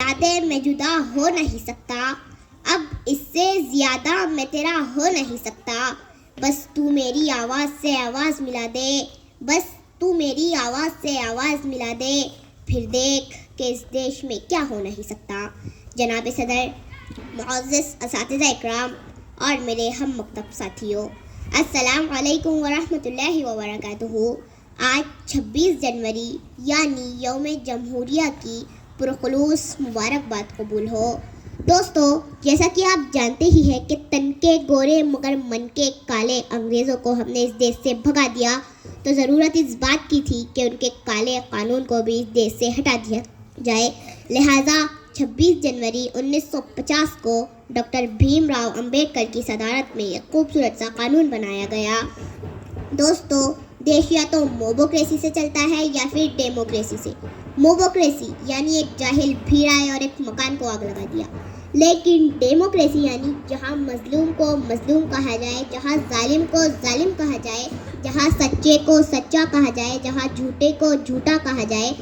زیادہ میں جدا ہو نہیں سکتا، اب اس سے زیادہ میں تیرا ہو نہیں سکتا، بس تو میری آواز سے آواز ملا دے، بس تو میری آواز سے آواز ملا دے، پھر دیکھ کہ اس دیش میں کیا ہو نہیں سکتا۔ جناب صدر، معزز اساتذہ اکرام اور میرے ہم مکتب ساتھیوں، السلام علیکم ورحمۃ اللہ وبرکاتہ۔ آج 26 جنوری یعنی یوم جمہوریہ کی پرخلوص مبارکباد قبول ہو۔ دوستو، جیسا کہ آپ جانتے ہی ہیں کہ تن کے گورے مگر من کے کالے انگریزوں کو ہم نے اس دیش سے بھگا دیا، تو ضرورت اس بات کی تھی کہ ان کے کالے قانون کو بھی اس دیش سے ہٹا دیا جائے۔ لہٰذا 26 جنوری 1950 کو ڈاکٹر بھیم راؤ امبیڈکر کی صدارت میں ایک خوبصورت سا قانون بنایا گیا۔ دوستو، دیش یا تو موبوکریسی سے چلتا ہے یا پھر ڈیموکریسی سے۔ موبوکریسی یعنی ایک جاہل بھیڑ آئے اور ایک مکان کو آگ لگا دیا، لیکن ڈیموکریسی یعنی جہاں مظلوم کو مظلوم کہا جائے، جہاں ظالم کو ظالم کہا جائے، جہاں سچے کو سچا کہا جائے، جہاں جھوٹے کو جھوٹا کہا جائے،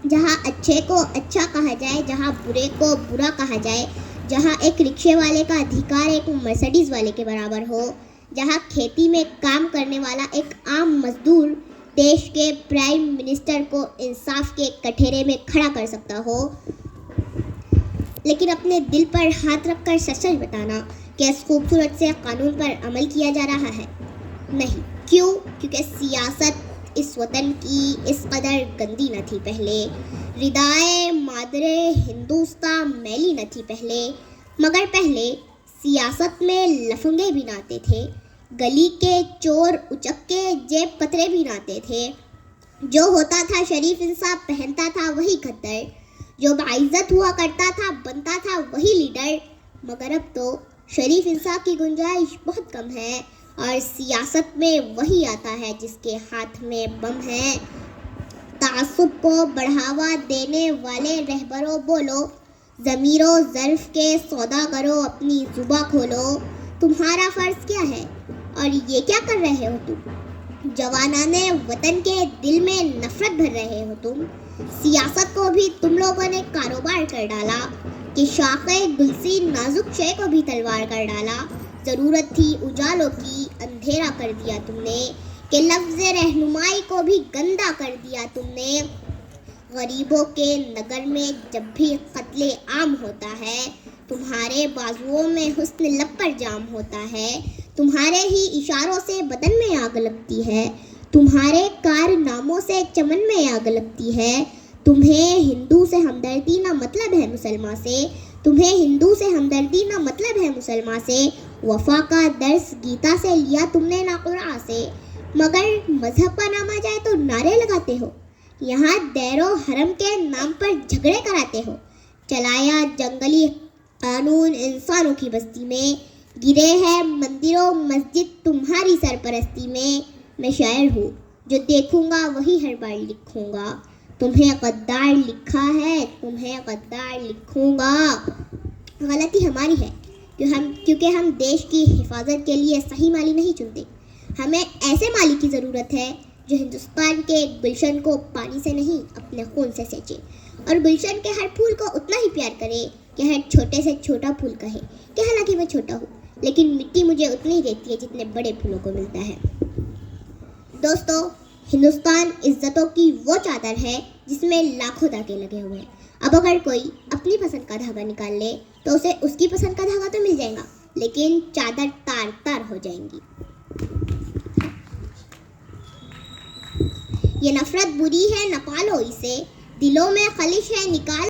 جہاں اچھے کو اچھا کہا جائے، جہاں برے کو برا کہا جائے، جہاں ایک رکشے والے کا ادھیکار ایک مرسڈیز والے کے برابر ہو، جہاں کھیتی میں کام کرنے والا ایک عام مزدور دیش کے پرائم منسٹر کو انصاف کے کٹہرے میں کھڑا کر سکتا ہو۔ لیکن اپنے دل پر ہاتھ رکھ کر سچ سچ بتانا کہ اس خوبصورت سے قانون پر عمل کیا جا رہا ہے؟ نہیں۔ کیوں؟ کیونکہ سیاست اس وطن کی اس قدر گندی نہ تھی پہلے، ردائے مادر ہندوستان میلی نہ تھی پہلے، مگر پہلے سیاست میں لفنگے بھی نہ آتے تھے، گلی کے چور اچکے جیب کترے بھی نہ آتے تھے، جو ہوتا تھا شریف انصاف پہنتا تھا وہی کھدر، جو باعزت ہوا کرتا تھا بنتا تھا وہی لیڈر۔ مگر اب تو شریف انصاف کی گنجائش بہت کم ہے اور سیاست میں وہی آتا ہے جس کے ہاتھ میں بم ہے۔ تعصب کو بڑھاوا دینے والے رہبروں بولو، ضمیر و ظرف کے سوداگروں اپنی زباں کھولو، تمہارا فرض کیا ہے اور یہ کیا کر رہے ہو تم؟ جوانان وطن کے دل میں نفرت بھر رہے ہو تم۔ سیاست کو بھی تم لوگوں نے کاروبار کر ڈالا کہ شاخِ گلسی نازک شے کو بھی تلوار کر ڈالا۔ ضرورت تھی اجالوں کی، اندھیرا کر دیا تم نے، کہ لفظ رہنمائی کو بھی گندا کر دیا تم نے۔ غریبوں کے نگر میں جب بھی قتل عام ہوتا ہے، تمہارے بازوؤں میں حسن لب پر جام ہوتا ہے، تمہارے ہی اشاروں سے بدن میں آگ لگتی ہے، تمہارے کارناموں سے چمن میں آگ لگتی ہے۔ تمہیں ہندو سے ہمدردی نہ مطلب ہے مسلمان سے، تمہیں ہندو سے ہمدردی نہ مطلب ہے مسلمان سے۔ وفا کا درس گیتا سے لیا تم نے نہ قرآن سے، مگر مذہب کا نام آ جائے تو نعرے لگاتے ہو، یہاں دیر و حرم کے نام پر جھگڑے کراتے ہو۔ چلایا جنگلی قانون انسانوں کی بستی میں، گرے ہیں مندر و مسجد تمہاری سرپرستی میں شاعر ہوں، جو دیکھوں گا وہی ہر بار لکھوں گا، تمہیں غدار لکھا ہے تمہیں غدار لکھوں گا۔ غلطی ہماری ہے کیونکہ ہم دیش کی حفاظت کے لیے صحیح مالی نہیں چنتے۔ ہمیں ایسے مالی کی ضرورت ہے جو ہندوستان کے گلشن کو پانی سے نہیں اپنے خون سے سینچے، اور گلشن کے ہر پھول کو اتنا ہی پیار کرے کہ ہر چھوٹے سے چھوٹا پھول کہے کہ حالانکہ میں چھوٹا ہوں لیکن مٹی مجھے اتنی ہی دیتی ہے جتنے بڑے پھولوں کو ملتا ہے۔ دوستو، ہندوستان عزتوں کی وہ چادر ہے جس میں لاکھوں دھاگے لگے ہوئے ہیں۔ اب اگر کوئی اپنی پسند کا دھاگا نکال لے تو اسے اس کی پسند کا دھاگا تو مل جائے گا، لیکن چادر تار تار ہو جائیں گی۔ یہ نفرت بری ہے نہ پالو اسے، دلوں میں خلش ہے نکال